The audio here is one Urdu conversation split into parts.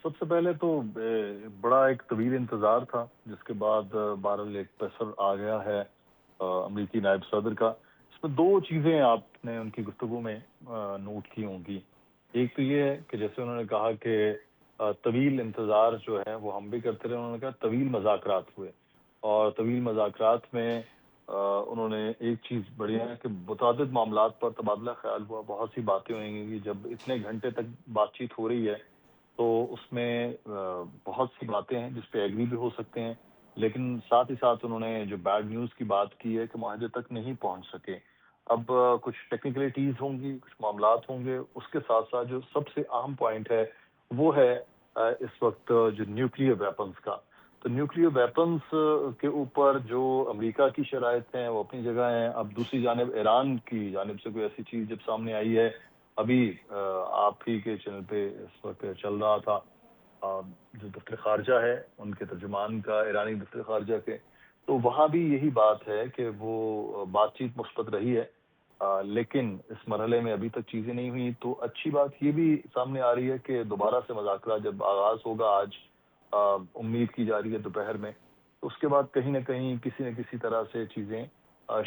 سب سے پہلے تو بڑا ایک طویل انتظار تھا، جس کے بعد بہرحال ایک پریسر آ گیا ہے امریکی نائب صدر کا۔ اس میں دو چیزیں آپ نے ان کی گفتگو میں نوٹ کی ہوں گی۔ ایک تو یہ ہے کہ جیسے انہوں نے کہا کہ طویل انتظار جو ہے وہ ہم بھی کرتے رہے، انہوں نے کہا طویل مذاکرات ہوئے، اور طویل مذاکرات میں انہوں نے ایک چیز بڑھیا ہے کہ متعدد معاملات پر تبادلہ خیال ہوا، بہت سی باتیں ہوئیں گی۔ جب اتنے گھنٹے تک بات چیت ہو رہی ہے تو اس میں بہت سی باتیں ہیں جس پہ ایگری بھی ہو سکتے ہیں، لیکن ساتھ ہی ساتھ انہوں نے جو بیڈ نیوز کی بات کی ہے کہ معاہدے تک نہیں پہنچ سکے۔ اب کچھ ٹیکنیکلٹیز ہوں گی، کچھ معاملات ہوں گے، اس کے ساتھ ساتھ جو سب سے اہم پوائنٹ ہے وہ ہے اس وقت جو نیوکلیئر ویپنز کا۔ تو نیوکلیئر ویپنز کے اوپر جو امریکہ کی شرائط ہیں وہ اپنی جگہ ہیں۔ اب دوسری جانب ایران کی جانب سے کوئی ایسی چیز جب سامنے آئی ہے، ابھی آپ ہی کے چینل پہ اس وقت چل رہا تھا جو دفتر خارجہ ہے ان کے ترجمان کا، ایرانی دفتر خارجہ کے، تو وہاں بھی یہی بات ہے کہ وہ بات چیت مثبت رہی ہے، لیکن اس مرحلے میں ابھی تک چیزیں نہیں ہوئی۔ تو اچھی بات یہ بھی سامنے آ رہی ہے کہ دوبارہ سے مذاکرات جب آغاز ہوگا آج، امید کی جا رہی ہے دوپہر میں، تو اس کے بعد کہیں نہ کہیں کسی نہ کسی طرح سے چیزیں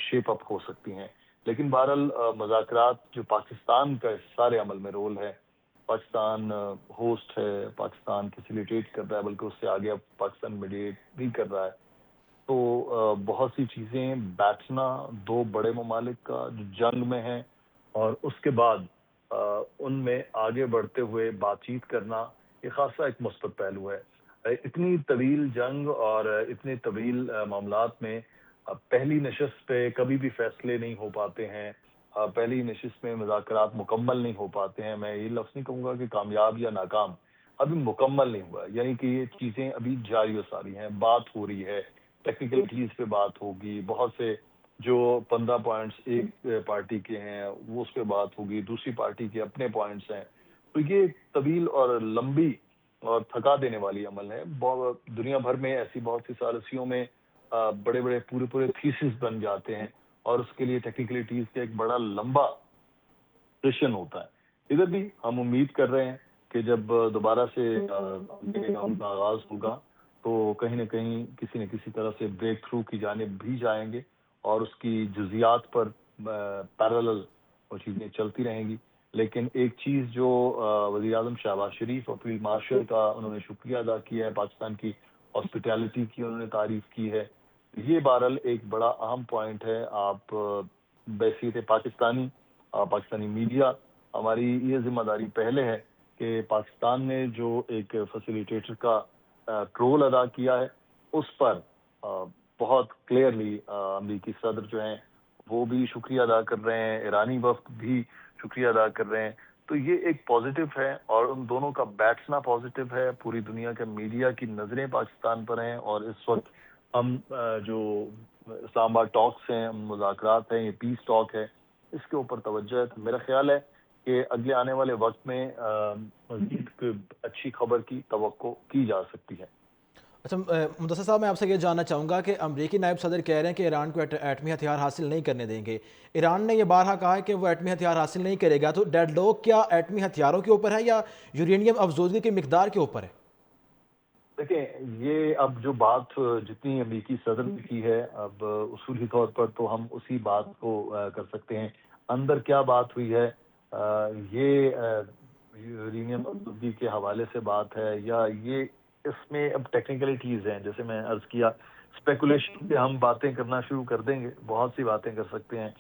شیپ اپ ہو سکتی ہیں۔ لیکن بہرحال مذاکرات جو پاکستان کا اس سارے عمل میں رول ہے، پاکستان ہوسٹ ہے، پاکستان فیسیلیٹیٹ کر رہا ہے، بلکہ اس سے آگے اب پاکستان میڈیٹ بھی کر رہا ہے، تو بہت سی چیزیں بیٹھنا دو بڑے ممالک کا جو جنگ میں ہیں اور اس کے بعد ان میں آگے بڑھتے ہوئے بات چیت کرنا، یہ خاصا ایک مثبت پہلو ہے۔ اتنی طویل جنگ اور اتنے طویل معاملات میں پہلی نشست پہ کبھی بھی فیصلے نہیں ہو پاتے ہیں، پہلی نشست میں مذاکرات مکمل نہیں ہو پاتے ہیں۔ میں یہ لفظ نہیں کہوں گا کہ کامیاب یا ناکام، ابھی مکمل نہیں ہوا، یعنی کہ یہ چیزیں ابھی جاری و ساری ہیں، بات ہو رہی ہے، ٹیکنیکلٹیز پہ بات ہوگی، بہت سے جو 15 پوائنٹس ایک پارٹی کے ہیں وہ اس پہ بات ہوگی، دوسری پارٹی کے اپنے پوائنٹس ہیں۔ تو یہ طویل اور لمبی اور تھکا دینے والی عمل ہے۔ دنیا بھر میں ایسی بہت سی ثالثیوں میں بڑے بڑے پورے تھیسس بن جاتے ہیں، اور اس کے لیے ٹیکنیکلٹیز کا ایک بڑا لمبا سیشن ہوتا ہے۔ ادھر بھی ہم امید کر رہے ہیں کہ جب دوبارہ سے کام کا آغاز ہوگا تو کہیں نہ کہیں کسی نہ کسی طرح سے بریک تھرو کی جانب بھی جائیں گے، اور اس کی جزیات پر پیرالل وہ چیزیں چلتی رہیں گی۔ لیکن ایک چیز جو وزیر اعظم شہباز شریف اور فیلڈ مارشل کا انہوں نے شکریہ ادا کیا ہے، پاکستان کی ہاسپٹیلٹی کی انہوں نے تعریف کی ہے، یہ بہرحال ایک بڑا اہم پوائنٹ ہے۔ آپ بحیثیت پاکستانی میڈیا، ہماری یہ ذمہ داری پہلے ہے کہ پاکستان نے جو ایک فیسیلیٹیٹر کا رول ادا کیا ہے اس پر بہت کلیئرلی امریکی صدر جو ہیں وہ بھی شکریہ ادا کر رہے ہیں، ایرانی وفد بھی شکریہ ادا کر رہے ہیں۔ تو یہ ایک پازیٹیو ہے، اور ان دونوں کا بیٹھنا پازیٹیو ہے۔ پوری دنیا کے میڈیا کی نظریں پاکستان پر ہیں، اور اس وقت ہم جو اسلام آباد ٹاکس ہیں، مذاکرات ہیں، یہ پیس ٹاک ہے، اس کے اوپر توجہ ہے۔ تو میرا خیال ہے کہ اگلے آنے والے وقت میں مزید اچھی خبر کی توقع کی جا سکتی ہے۔ اچھا مدثر صاحب، میں آپ سے یہ جاننا چاہوں گا کہ امریکی نائب صدر کہہ رہے ہیں کہ ایران کو ایٹمی ہتھیار حاصل نہیں کرنے دیں گے۔ ایران نے یہ بارہا کہا ہے کہ وہ ایٹمی ہتھیار حاصل نہیں کرے گا، تو ڈیڈ لاک کیا ایٹمی ہتھیاروں کے اوپر ہے یا یورینیم افزودگی کی مقدار کے اوپر ہے؟ دیکھیں، یہ اب جو بات جتنی امریکی صدر نے کی ہے، اب اصولی طور پر تو ہم اسی بات کو کر سکتے ہیں۔ اندر کیا بات ہوئی ہے، یہ یورینیم آلودگی کے حوالے سے بات ہے، یا یہ اس میں اب ٹیکنیکلٹیز ہیں، جیسے میں عرض کیا، اسپیکولیشن پہ ہم باتیں کرنا شروع کر دیں گے، بہت سی باتیں کر سکتے ہیں،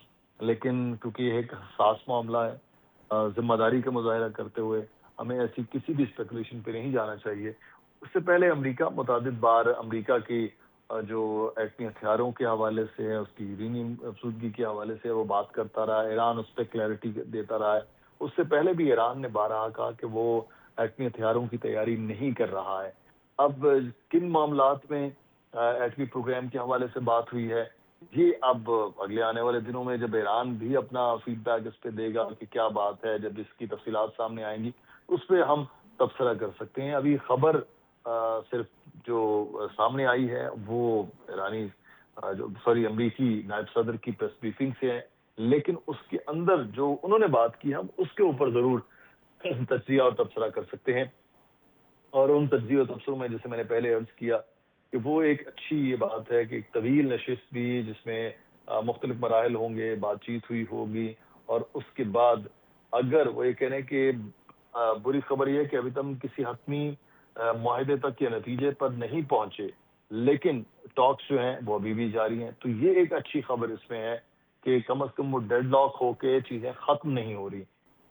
لیکن کیونکہ یہ ایک حساس معاملہ ہے، ذمہ داری کا مظاہرہ کرتے ہوئے ہمیں ایسی کسی بھی اسپیکولیشن پہ نہیں جانا چاہیے۔ اس سے پہلے امریکہ متعدد بار امریکہ کی جو ایٹمی ہتھیاروں کے حوالے سے ہے، اس کی یورینیم افزودگی کے حوالے سے وہ بات کرتا رہا ہے، ایران اس پہ کلیئرٹی دیتا رہا ہے۔ اس سے پہلے بھی ایران نے بارہا کہا کہ وہ ایٹمی ہتھیاروں کی تیاری نہیں کر رہا ہے۔ اب کن معاملات میں ایٹمی پروگرام کے حوالے سے بات ہوئی ہے، یہ اب اگلے آنے والے دنوں میں جب ایران بھی اپنا فیڈ بیک اس پہ دے گا کہ کیا بات ہے، جب اس کی تفصیلات سامنے آئیں گی اس پہ ہم تبصرہ کر سکتے ہیں۔ ابھی خبر صرف جو سامنے آئی ہے وہ امریکی نائب صدر کی پریس بریفنگ سے ہے، لیکن اس کے اندر جو انہوں نے بات کی ہم اس کے اوپر ضرور تجزیہ اور تبصرہ کر سکتے ہیں۔ اور ان تجزیے و تبصروں میں جیسے میں نے پہلے عرض کیا کہ وہ ایک اچھی یہ بات ہے کہ ایک طویل نشست بھی جس میں مختلف مراحل ہوں گے، بات چیت ہوئی ہوگی، اور اس کے بعد اگر وہ یہ کہنے کہ بری خبر یہ ہے کہ ابھی تم کسی حتمی معاہدے تک یا نتیجے پر نہیں پہنچے، لیکن ٹاکس جو ہیں وہ ابھی بھی جاری ہیں. تو یہ ایک اچھی خبر اس میں ہے کہ کم از کم وہ ڈیڈ لاک ہو کے چیزیں ختم نہیں ہو رہی،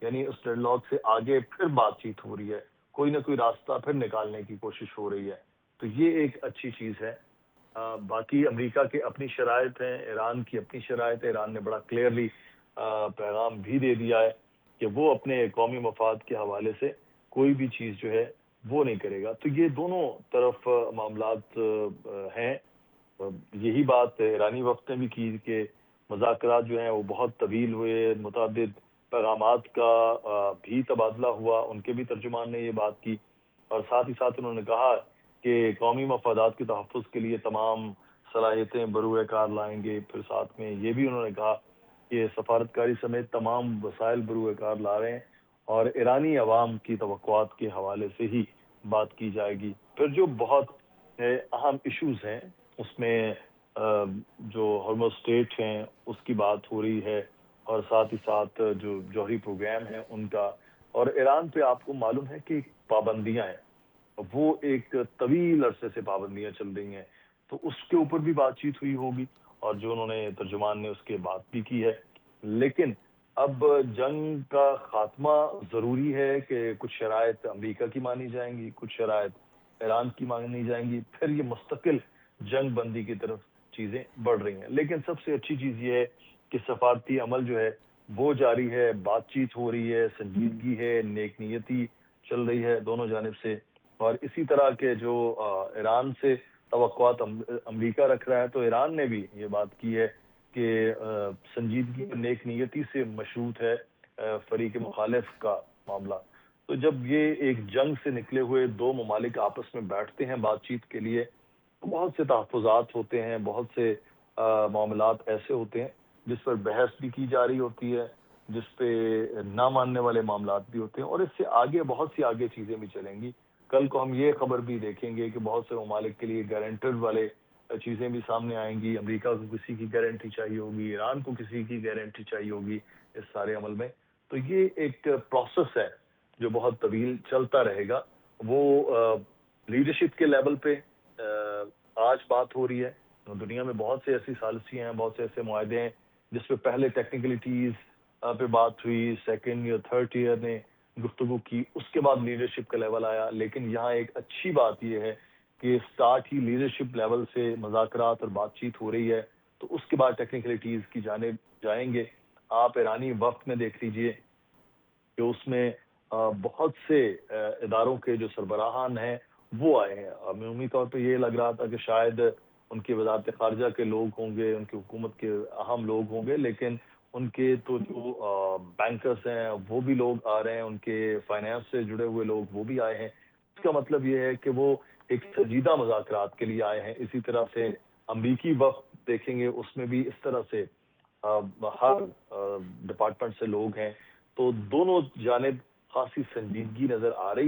یعنی اس ڈیڈ لاک سے آگے پھر بات چیت ہو رہی ہے، کوئی نہ کوئی راستہ پھر نکالنے کی کوشش ہو رہی ہے. تو یہ ایک اچھی چیز ہے. باقی امریکہ کے اپنی شرائط ہیں، ایران کی اپنی شرائط ہے. ایران نے بڑا کلیئرلی پیغام بھی دے دیا ہے کہ وہ اپنے قومی مفاد کے حوالے سے کوئی بھی چیز جو ہے وہ نہیں کرے گا. تو یہ دونوں طرف معاملات ہیں. یہی بات ایرانی وفد نے بھی کی کہ مذاکرات جو ہیں وہ بہت طویل ہوئے، متعدد پیغامات کا بھی تبادلہ ہوا، ان کے بھی ترجمان نے یہ بات کی، اور ساتھ ہی ساتھ انہوں نے کہا کہ قومی مفادات کے تحفظ کے لیے تمام صلاحیتیں بروئے کار لائیں گے. پھر ساتھ میں یہ بھی انہوں نے کہا کہ سفارتکاری سمیت تمام وسائل بروئے کار لا رہے ہیں اور ایرانی عوام کی توقعات کے حوالے سے ہی بات کی جائے گی. پھر جو بہت اہم ایشوز ہیں اس میں جو ہارموز اسٹیٹ ہیں اس کی بات ہو رہی ہے، اور ساتھ ہی ساتھ جو جوہری پروگرام ہیں ان کا، اور ایران پہ آپ کو معلوم ہے کہ پابندیاں ہیں، وہ ایک طویل عرصے سے پابندیاں چل رہی ہیں. تو اس کے اوپر بھی بات چیت ہوئی ہوگی اور جو انہوں نے ترجمان نے اس کے بات بھی کی ہے. لیکن اب جنگ کا خاتمہ ضروری ہے کہ کچھ شرائط امریکہ کی مانی جائیں گی، کچھ شرائط ایران کی مانی جائیں گی، پھر یہ مستقل جنگ بندی کی طرف چیزیں بڑھ رہی ہیں. لیکن سب سے اچھی چیز یہ ہے کہ سفارتی عمل جو ہے وہ جاری ہے، بات چیت ہو رہی ہے، سنجیدگی ہے، نیک نیتی چل رہی ہے دونوں جانب سے. اور اسی طرح کے جو ایران سے توقعات امریکہ رکھ رہا ہے، تو ایران نے بھی یہ بات کی ہے کہ سنجیدگی اور نیک نیتی سے مشروط ہے فریق مخالف کا معاملہ. تو جب یہ ایک جنگ سے نکلے ہوئے دو ممالک آپس میں بیٹھتے ہیں بات چیت کے لیے، تو بہت سے تحفظات ہوتے ہیں، بہت سے معاملات ایسے ہوتے ہیں جس پر بحث بھی کی جا رہی ہوتی ہے، جس پہ نہ ماننے والے معاملات بھی ہوتے ہیں، اور اس سے آگے بہت سی آگے چیزیں بھی چلیں گی. کل کو ہم یہ خبر بھی دیکھیں گے کہ بہت سے ممالک کے لیے گارنٹر والے چیزیں بھی سامنے آئیں گی. امریکہ کو کسی کی گارنٹی چاہیے ہوگی، ایران کو کسی کی گارنٹی چاہیے ہوگی اس سارے عمل میں. تو یہ ایک پروسیس ہے جو بہت طویل چلتا رہے گا. وہ لیڈرشپ کے لیول پہ آج بات ہو رہی ہے. دنیا میں بہت سے ایسی ثالثیاں ہیں، بہت سے ایسے معاہدے ہیں جس پہ پہلے ٹیکنیکلٹیز پہ بات ہوئی، سیکنڈ یا تھرڈ ایئر نے گفتگو کی، اس کے بعد لیڈرشپ کا لیول آیا. لیکن یہاں ایک اچھی بات یہ ہے کہ سٹارٹ ہی لیڈرشپ لیول سے مذاکرات اور بات چیت ہو رہی ہے، تو اس کے بعد ٹیکنیکلٹیز کی جانب جائیں گے. آپ ایرانی وفد میں دیکھ لیجئے کہ اس میں بہت سے اداروں کے جو سربراہان ہیں وہ آئے ہیں. عمومی طور پہ یہ لگ رہا تھا کہ شاید ان کی وزارت خارجہ کے لوگ ہوں گے، ان کی حکومت کے اہم لوگ ہوں گے، لیکن ان کے تو جو بینکرز ہیں وہ بھی لوگ آ رہے ہیں، ان کے فائنانس سے جڑے ہوئے لوگ وہ بھی آئے ہیں. اس کا مطلب یہ ہے کہ وہ ایک سنجیدہ مذاکرات کے لیے آئے ہیں. اسی طرح سے امریکی وفد دیکھیں گے، اس میں بھی اس طرح سے ہر ڈپارٹمنٹ سے لوگ ہیں. تو دونوں جانب خاصی سنجیدگی نظر آ رہی